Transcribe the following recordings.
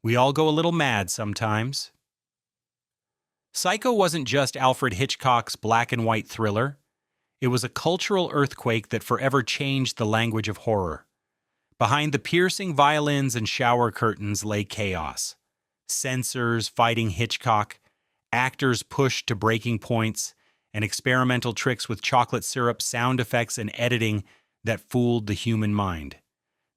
We all go a little mad sometimes. Psycho wasn't just Alfred Hitchcock's black and white thriller. It was a cultural earthquake that forever changed the language of horror. Behind the piercing violins and shower curtains lay chaos. Censors fighting Hitchcock, actors pushed to breaking points, and experimental tricks with chocolate syrup, sound effects, and editing that fooled the human mind.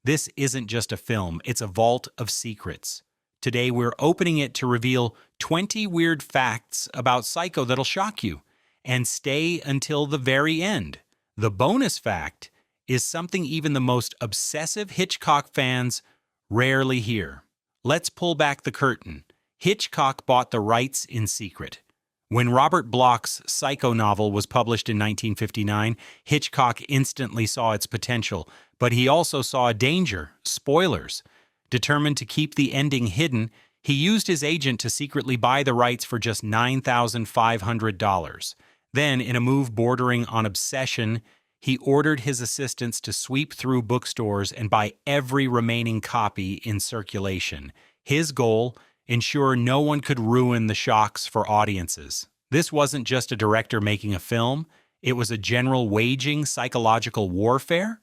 This isn't just a film, it's a vault of secrets. Today we're opening it to reveal 20 weird facts about Psycho that'll shock you, and stay until the very end. The bonus fact is something even the most obsessive Hitchcock fans rarely hear. Let's pull back the curtain. Hitchcock bought the rights in secret. When Robert Bloch's Psycho novel was published in 1959, Hitchcock instantly saw its potential, but he also saw a danger: spoilers. Determined to keep the ending hidden, he used his agent to secretly buy the rights for just $9,500. Then, in a move bordering on obsession, he ordered his assistants to sweep through bookstores and buy every remaining copy in circulation. His goal: ensure no one could ruin the shocks for audiences. This wasn't just a director making a film, it was a general waging psychological warfare.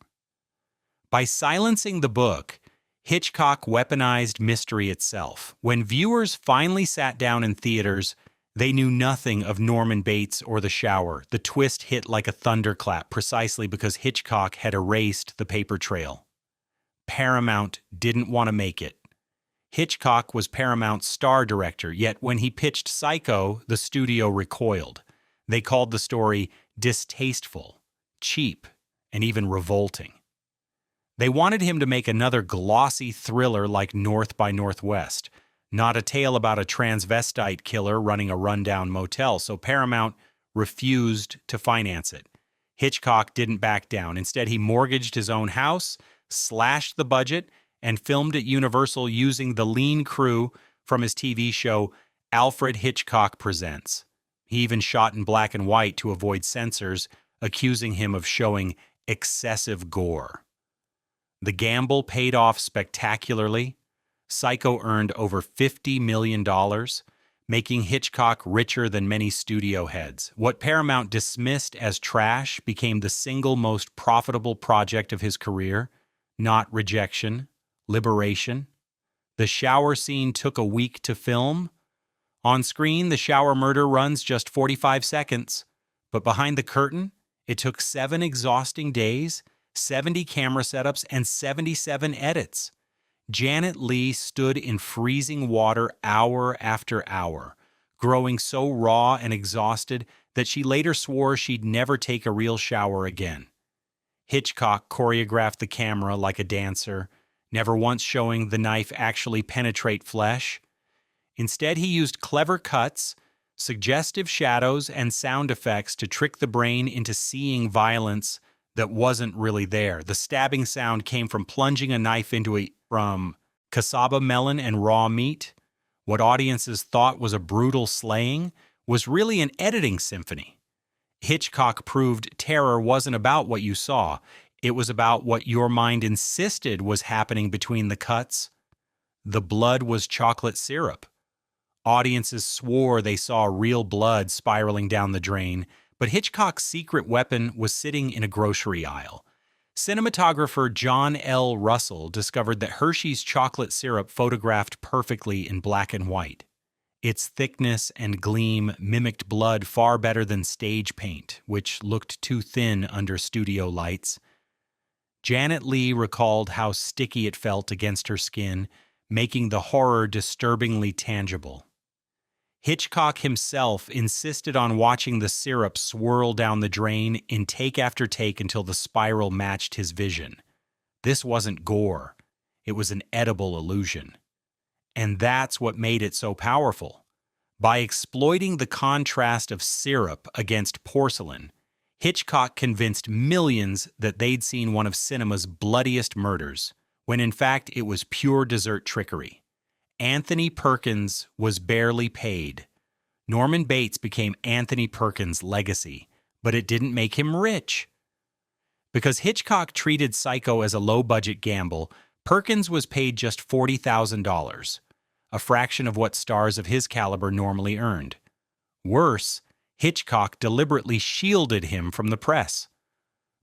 By silencing the book, Hitchcock weaponized mystery itself. When viewers finally sat down in theaters, they knew nothing of Norman Bates or The Shower. The twist hit like a thunderclap precisely because Hitchcock had erased the paper trail. Paramount didn't want to make it. Hitchcock was Paramount's star director, yet when he pitched Psycho, the studio recoiled. They called the story distasteful, cheap, and even revolting. They wanted him to make another glossy thriller like North by Northwest, not a tale about a transvestite killer running a rundown motel, so Paramount refused to finance it. Hitchcock didn't back down. Instead, he mortgaged his own house, slashed the budget, and filmed at Universal using the lean crew from his TV show Alfred Hitchcock Presents. He even shot in black and white to avoid censors, accusing him of showing excessive gore. The gamble paid off spectacularly. Psycho earned over $50 million, making Hitchcock richer than many studio heads. What Paramount dismissed as trash became the single most profitable project of his career, not rejection, liberation. The shower scene took a week to film. On screen, the shower murder runs just 45 seconds, but behind the curtain, it took 7 exhausting days, 70 camera setups, and 77 edits. Janet Leigh stood in freezing water hour after hour, growing so raw and exhausted that she later swore she'd never take a real shower again. Hitchcock choreographed the camera like a dancer, never once showing the knife actually penetrate flesh. Instead, he used clever cuts, suggestive shadows, and sound effects to trick the brain into seeing violence that wasn't really there. The stabbing sound came from plunging a knife into from cassava melon and raw meat. What audiences thought was a brutal slaying was really an editing symphony. Hitchcock proved terror wasn't about what you saw. It was about what your mind insisted was happening between the cuts. The blood was chocolate syrup. Audiences swore they saw real blood spiraling down the drain, but Hitchcock's secret weapon was sitting in a grocery aisle. Cinematographer John L. Russell discovered that Hershey's chocolate syrup photographed perfectly in black and white. Its thickness and gleam mimicked blood far better than stage paint, which looked too thin under studio lights. Janet Leigh recalled how sticky it felt against her skin, making the horror disturbingly tangible. Hitchcock himself insisted on watching the syrup swirl down the drain in take after take until the spiral matched his vision. This wasn't gore. It was an edible illusion. And that's what made it so powerful. By exploiting the contrast of syrup against porcelain, Hitchcock convinced millions that they'd seen one of cinema's bloodiest murders, when in fact it was pure dessert trickery. Anthony Perkins was barely paid. Norman Bates became Anthony Perkins' legacy, but it didn't make him rich. Because Hitchcock treated Psycho as a low-budget gamble, Perkins was paid just $40,000. a fraction of what stars of his caliber normally earned. Worse, Hitchcock deliberately shielded him from the press.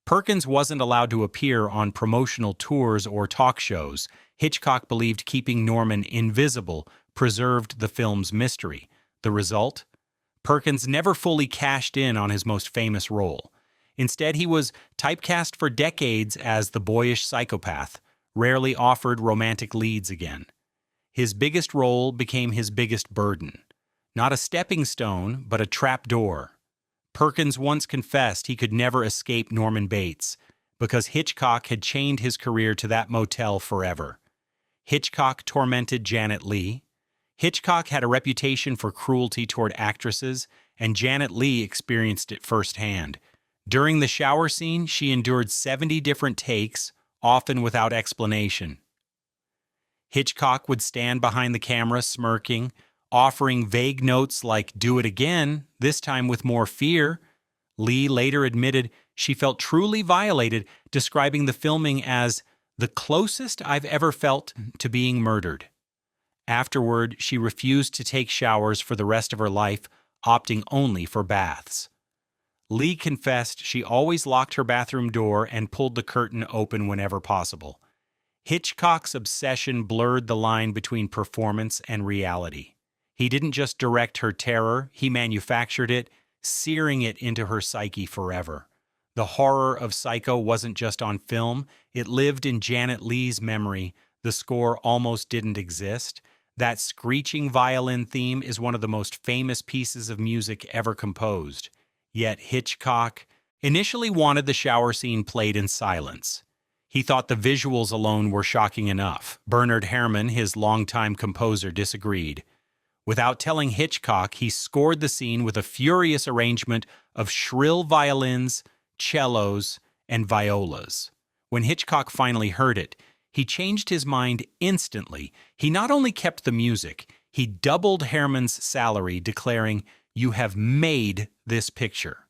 Perkins wasn't allowed to appear on promotional tours or talk shows. Hitchcock believed keeping Norman invisible preserved the film's mystery. The result? Perkins never fully cashed in on his most famous role. Instead, he was typecast for decades as the boyish psychopath, rarely offered romantic leads again. His biggest role became his biggest burden. Not a stepping stone, but a trapdoor. Perkins once confessed he could never escape Norman Bates because Hitchcock had chained his career to that motel forever. Hitchcock tormented Janet Leigh. Hitchcock had a reputation for cruelty toward actresses, and Janet Leigh experienced it firsthand. During the shower scene, she endured 70 different takes, often without explanation. Hitchcock would stand behind the camera smirking, offering vague notes like, "Do it again," this time with more fear. Leigh later admitted she felt truly violated, describing the filming as the closest I've ever felt to being murdered. Afterward, she refused to take showers for the rest of her life, opting only for baths. Leigh confessed she always locked her bathroom door and pulled the curtain open whenever possible. Hitchcock's obsession blurred the line between performance and reality. He didn't just direct her terror, he manufactured it, searing it into her psyche forever. The horror of Psycho wasn't just on film, it lived in Janet Leigh's memory. The score almost didn't exist. That screeching violin theme is one of the most famous pieces of music ever composed. Yet Hitchcock initially wanted the shower scene played in silence. He thought the visuals alone were shocking enough. Bernard Herrmann, his longtime composer, disagreed. Without telling Hitchcock, he scored the scene with a furious arrangement of shrill violins, cellos, and violas. When Hitchcock finally heard it, he changed his mind instantly. He not only kept the music, he doubled Herrmann's salary, declaring, "You have made this picture."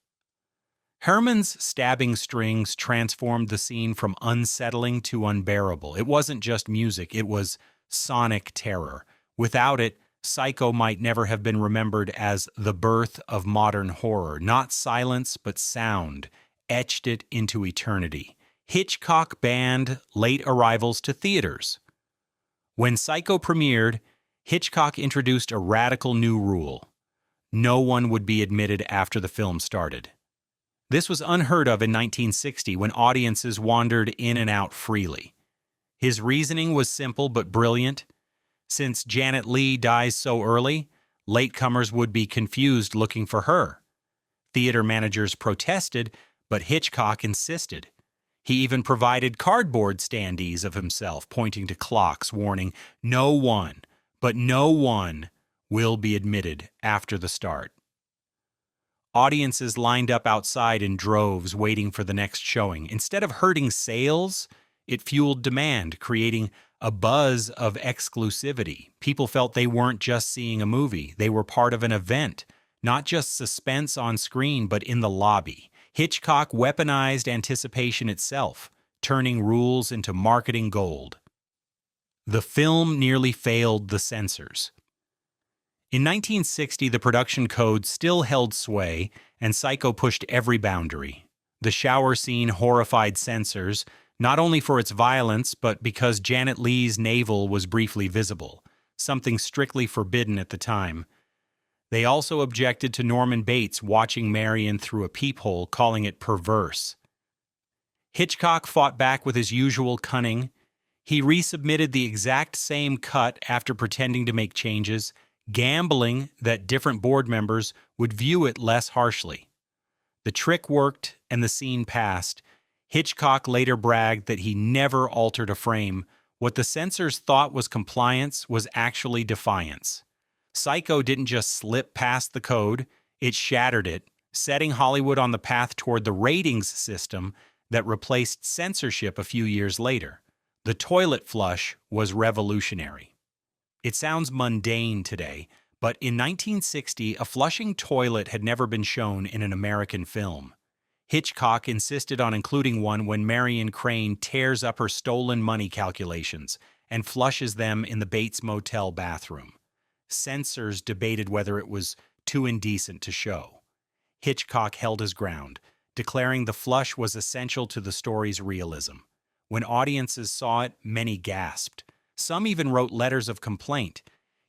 Herrmann's stabbing strings transformed the scene from unsettling to unbearable. It wasn't just music, it was sonic terror. Without it, Psycho might never have been remembered as the birth of modern horror. Not silence, but sound etched it into eternity. Hitchcock banned late arrivals to theaters. When Psycho premiered, Hitchcock introduced a radical new rule. No one would be admitted after the film started. This was unheard of in 1960 when audiences wandered in and out freely. His reasoning was simple but brilliant. Since Janet Leigh dies so early, latecomers would be confused looking for her. Theater managers protested, but Hitchcock insisted. He even provided cardboard standees of himself, pointing to clocks, warning, "No one, but no one, will be admitted after the start." Audiences lined up outside in droves waiting for the next showing. Instead of hurting sales, it fueled demand, creating a buzz of exclusivity. People felt they weren't just seeing a movie, they were part of an event, not just suspense on screen, but in the lobby. Hitchcock weaponized anticipation itself, turning rules into marketing gold. The film nearly failed the censors. In 1960, the production code still held sway, and Psycho pushed every boundary. The shower scene horrified censors, not only for its violence, but because Janet Leigh's navel was briefly visible, something strictly forbidden at the time. They also objected to Norman Bates watching Marion through a peephole, calling it perverse. Hitchcock fought back with his usual cunning. He resubmitted the exact same cut after pretending to make changes, gambling that different board members would view it less harshly. The trick worked, and the scene passed. Hitchcock later bragged that he never altered a frame. What the censors thought was compliance was actually defiance. Psycho didn't just slip past the code, it shattered it, setting Hollywood on the path toward the ratings system that replaced censorship a few years later. The toilet flush was revolutionary. It sounds mundane today, but in 1960, a flushing toilet had never been shown in an American film. Hitchcock insisted on including one when Marion Crane tears up her stolen money calculations, and flushes them in the Bates Motel bathroom. Censors debated whether it was too indecent to show. Hitchcock held his ground, declaring the flush was essential to the story's realism. When audiences saw it, many gasped. Some even wrote letters of complaint.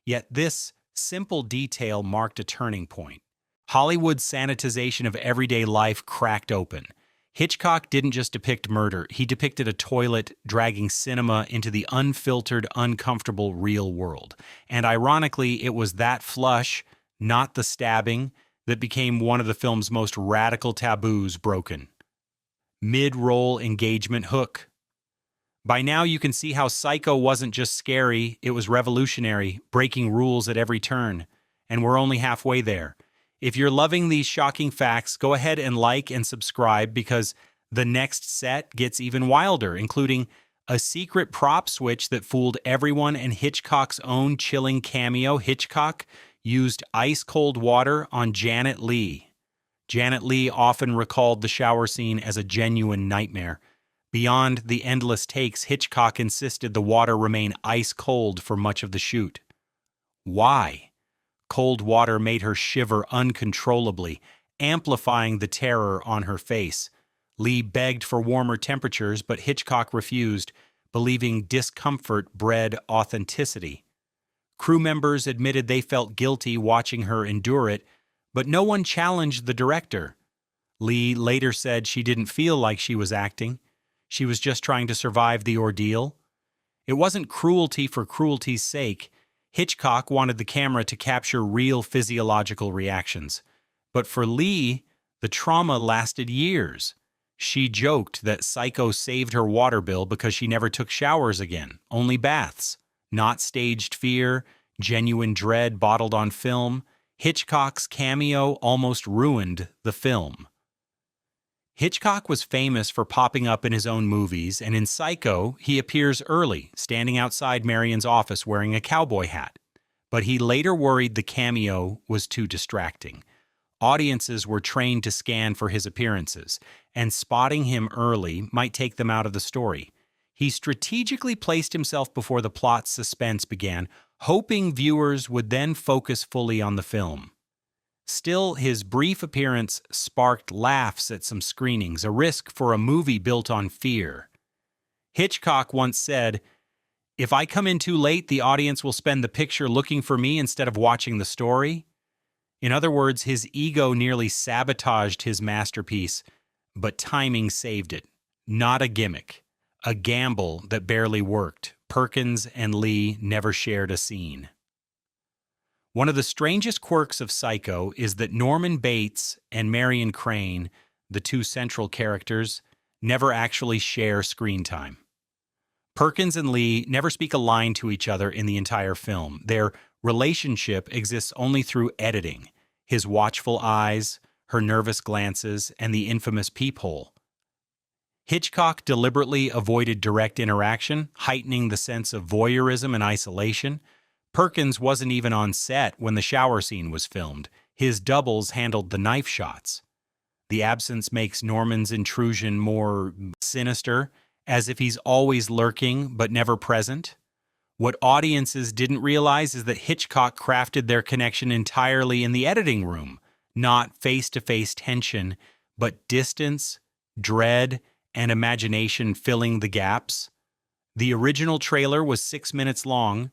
Yet this simple detail marked a turning point. Hollywood's sanitization of everyday life cracked open. Hitchcock didn't just depict murder, he depicted a toilet dragging cinema into the unfiltered, uncomfortable real world. And ironically, it was that flush, not the stabbing, that became one of the film's most radical taboos broken. Mid-roll engagement hook. By now you can see how Psycho wasn't just scary, it was revolutionary, breaking rules at every turn. And we're only halfway there. If you're loving these shocking facts, go ahead and like and subscribe because the next set gets even wilder, including a secret prop switch that fooled everyone and Hitchcock's own chilling cameo. Hitchcock used ice-cold water on Janet Leigh. Janet Leigh often recalled the shower scene as a genuine nightmare. Beyond the endless takes, Hitchcock insisted the water remain ice-cold for much of the shoot. Why? Cold water made her shiver uncontrollably, amplifying the terror on her face. Leigh begged for warmer temperatures, but Hitchcock refused, believing discomfort bred authenticity. Crew members admitted they felt guilty watching her endure it, but no one challenged the director. Leigh later said she didn't feel like she was acting. She was just trying to survive the ordeal. It wasn't cruelty for cruelty's sake. Hitchcock wanted the camera to capture real physiological reactions. But for Leigh, the trauma lasted years. She joked that Psycho saved her water bill because she never took showers again, only baths. Not staged fear, genuine dread bottled on film. Hitchcock's cameo almost ruined the film. Hitchcock was famous for popping up in his own movies, and in Psycho, he appears early, standing outside Marion's office wearing a cowboy hat. But he later worried the cameo was too distracting. Audiences were trained to scan for his appearances, and spotting him early might take them out of the story. He strategically placed himself before the plot's suspense began, hoping viewers would then focus fully on the film. Still, his brief appearance sparked laughs at some screenings, a risk for a movie built on fear. Hitchcock once said, "If I come in too late, the audience will spend the picture looking for me instead of watching the story." In other words, his ego nearly sabotaged his masterpiece, but timing saved it. Not a gimmick. A gamble that barely worked. Perkins and Leigh never shared a scene. One of the strangest quirks of Psycho is that Norman Bates and Marion Crane, the two central characters, never actually share screen time. Perkins and Leigh never speak a line to each other in the entire film. Their relationship exists only through editing, his watchful eyes, her nervous glances, and the infamous peephole. Hitchcock deliberately avoided direct interaction, heightening the sense of voyeurism and isolation. Perkins wasn't even on set when the shower scene was filmed. His doubles handled the knife shots. The absence makes Norman's intrusion more sinister, as if he's always lurking but never present. What audiences didn't realize is that Hitchcock crafted their connection entirely in the editing room, not face-to-face tension, but distance, dread, and imagination filling the gaps. The original trailer was 6 minutes long.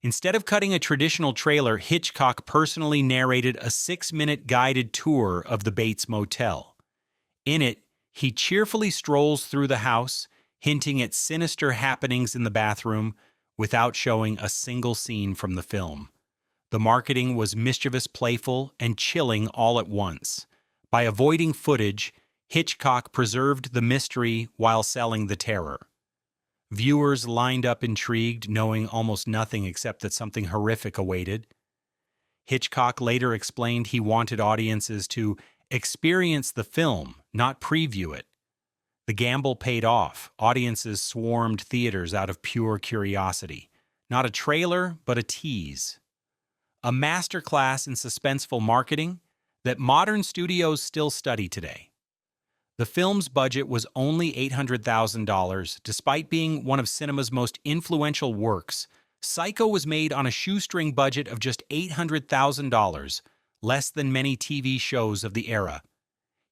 Instead of cutting a traditional trailer, Hitchcock personally narrated a 6-minute guided tour of the Bates Motel. In it, he cheerfully strolls through the house, hinting at sinister happenings in the bathroom, without showing a single scene from the film. The marketing was mischievous, playful, and chilling all at once. By avoiding footage, Hitchcock preserved the mystery while selling the terror. Viewers lined up intrigued, knowing almost nothing except that something horrific awaited. Hitchcock later explained he wanted audiences to experience the film, not preview it. The gamble paid off. Audiences swarmed theaters out of pure curiosity. Not a trailer, but a tease. A masterclass in suspenseful marketing that modern studios still study today. The film's budget was only $800,000, despite being one of cinema's most influential works. Psycho was made on a shoestring budget of just $800,000, less than many TV shows of the era.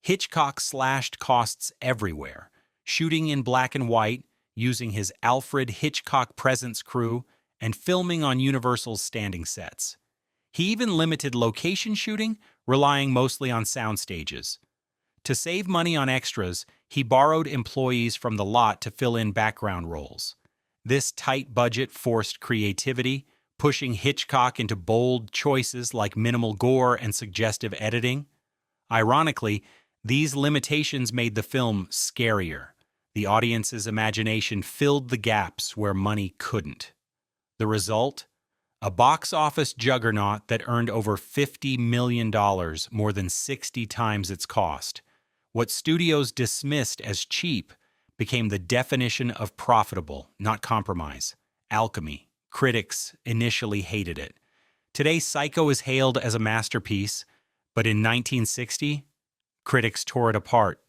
Hitchcock slashed costs everywhere, shooting in black and white, using his Alfred Hitchcock Presents crew, and filming on Universal's standing sets. He even limited location shooting, relying mostly on sound stages. To save money on extras, he borrowed employees from the lot to fill in background roles. This tight budget forced creativity, pushing Hitchcock into bold choices like minimal gore and suggestive editing. Ironically, these limitations made the film scarier. The audience's imagination filled the gaps where money couldn't. The result? A box office juggernaut that earned over $50 million, more than 60 times its cost. What studios dismissed as cheap became the definition of profitable, not compromise. Alchemy. Critics initially hated it. Today, Psycho is hailed as a masterpiece, but in 1960, critics tore it apart.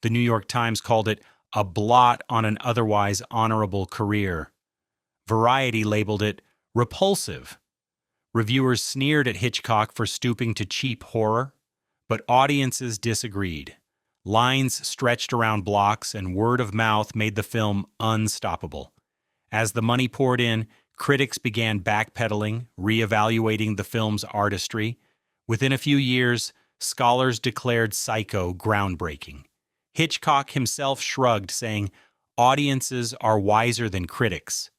The New York Times called it a blot on an otherwise honorable career. Variety labeled it repulsive. Reviewers sneered at Hitchcock for stooping to cheap horror, but audiences disagreed. Lines stretched around blocks and word of mouth made the film unstoppable. As the money poured in, critics began backpedaling, reevaluating the film's artistry. Within a few years, scholars declared Psycho groundbreaking. Hitchcock himself shrugged, saying, "Audiences are wiser than critics."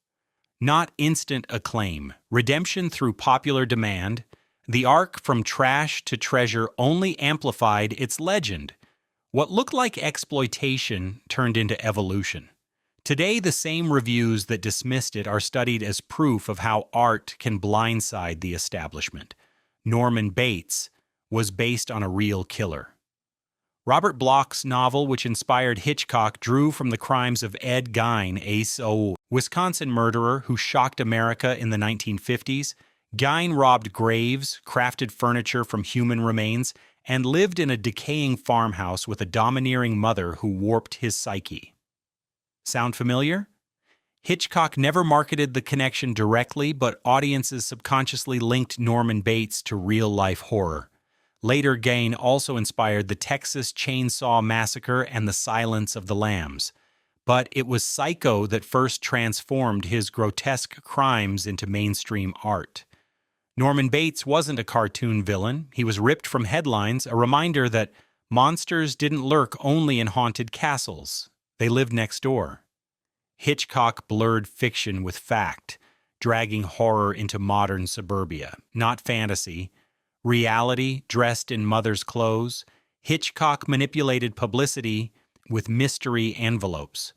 Not instant acclaim, redemption through popular demand, the arc from trash to treasure only amplified its legend. What looked like exploitation turned into evolution. Today, the same reviews that dismissed it are studied as proof of how art can blindside the establishment. Norman Bates was based on a real killer. Robert Bloch's novel, which inspired Hitchcock, drew from the crimes of Ed Gein, a Wisconsin murderer who shocked America in the 1950s. Gein robbed graves, crafted furniture from human remains, and lived in a decaying farmhouse with a domineering mother who warped his psyche. Sound familiar? Hitchcock never marketed the connection directly, but audiences subconsciously linked Norman Bates to real-life horror. Later, Gein also inspired the Texas Chainsaw Massacre and the Silence of the Lambs. But it was Psycho that first transformed his grotesque crimes into mainstream art. Norman Bates wasn't a cartoon villain. He was ripped from headlines, a reminder that monsters didn't lurk only in haunted castles. They lived next door. Hitchcock blurred fiction with fact, dragging horror into modern suburbia, not fantasy. Reality dressed in mother's clothes. Hitchcock manipulated publicity with mystery envelopes.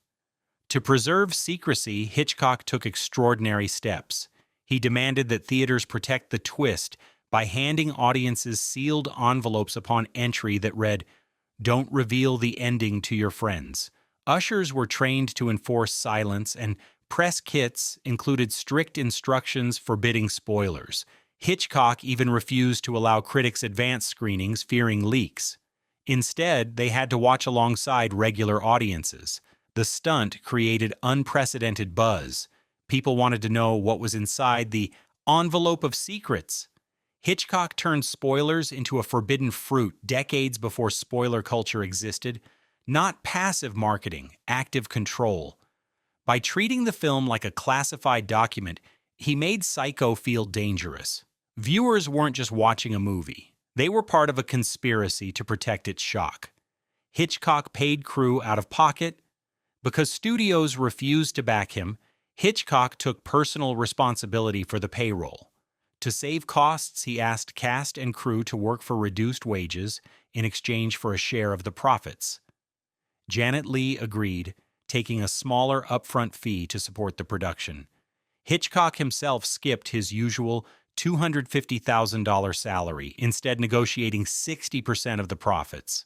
To preserve secrecy, Hitchcock took extraordinary steps. He demanded that theaters protect the twist by handing audiences sealed envelopes upon entry that read, "Don't reveal the ending to your friends." Ushers were trained to enforce silence, and press kits included strict instructions forbidding spoilers. Hitchcock even refused to allow critics advance screenings, fearing leaks. Instead, they had to watch alongside regular audiences. The stunt created unprecedented buzz. People wanted to know what was inside the envelope of secrets. Hitchcock turned spoilers into a forbidden fruit decades before spoiler culture existed. Not passive marketing, active control. By treating the film like a classified document, he made Psycho feel dangerous. Viewers weren't just watching a movie. They were part of a conspiracy to protect its shock. Hitchcock paid crew out of pocket. Because studios refused to back him, Hitchcock took personal responsibility for the payroll. To save costs, he asked cast and crew to work for reduced wages in exchange for a share of the profits. Janet Leigh agreed, taking a smaller upfront fee to support the production. Hitchcock himself skipped his usual $250,000 salary, instead negotiating 60% of the profits.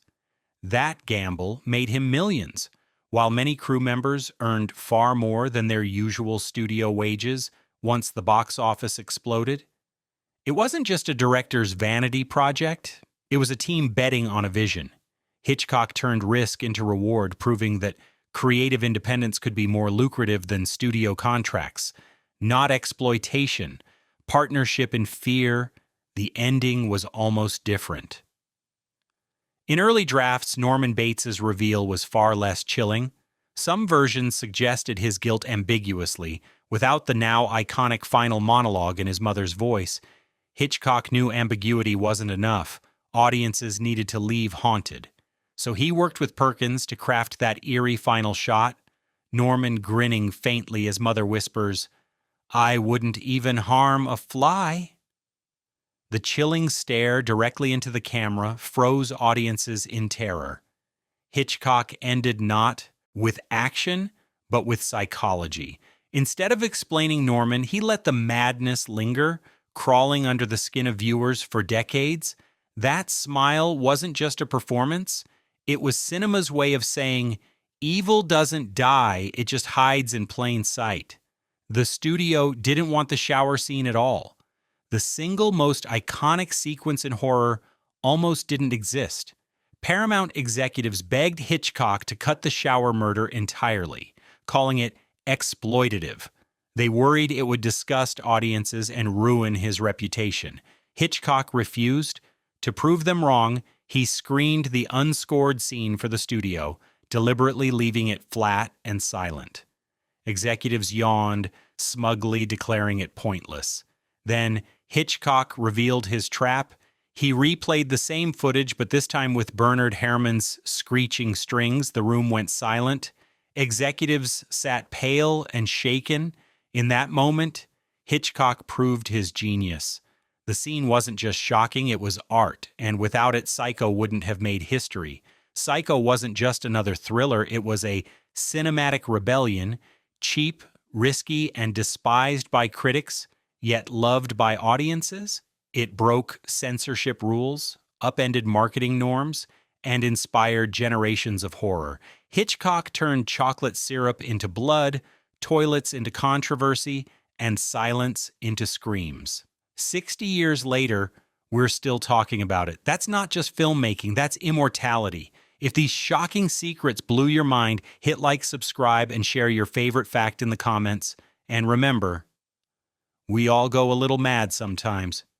That gamble made him millions. While many crew members earned far more than their usual studio wages once the box office exploded. It wasn't just a director's vanity project, it was a team betting on a vision. Hitchcock turned risk into reward, proving that creative independence could be more lucrative than studio contracts. Not exploitation, partnership in fear. The ending was almost different. In early drafts, Norman Bates's reveal was far less chilling. Some versions suggested his guilt ambiguously, without the now iconic final monologue in his mother's voice. Hitchcock knew ambiguity wasn't enough. Audiences needed to leave haunted. So he worked with Perkins to craft that eerie final shot, Norman grinning faintly as Mother whispers, "I wouldn't even harm a fly." The chilling stare directly into the camera froze audiences in terror. Hitchcock ended not with action, but with psychology. Instead of explaining Norman, he let the madness linger, crawling under the skin of viewers for decades. That smile wasn't just a performance. It was cinema's way of saying, evil doesn't die, it just hides in plain sight. The studio didn't want the shower scene at all. The single most iconic sequence in horror almost didn't exist. Paramount executives begged Hitchcock to cut the shower murder entirely, calling it exploitative. They worried it would disgust audiences and ruin his reputation. Hitchcock refused. To prove them wrong, he screened the unscored scene for the studio, deliberately leaving it flat and silent. Executives yawned, smugly declaring it pointless. Then Hitchcock revealed his trap. He replayed the same footage, but this time with Bernard Herrmann's screeching strings. The room went silent. Executives sat pale and shaken. In that moment, Hitchcock proved his genius. The scene wasn't just shocking, it was art, and without it, Psycho wouldn't have made history. Psycho wasn't just another thriller, it was a cinematic rebellion, cheap, risky, and despised by critics, yet loved by audiences. It broke censorship rules, upended marketing norms, and inspired generations of horror. Hitchcock turned chocolate syrup into blood, toilets into controversy, and silence into screams. 60 years later, we're still talking about it. That's not just filmmaking, that's immortality. If these shocking secrets blew your mind, hit like, subscribe, and share your favorite fact in the comments. And remember, we all go a little mad sometimes.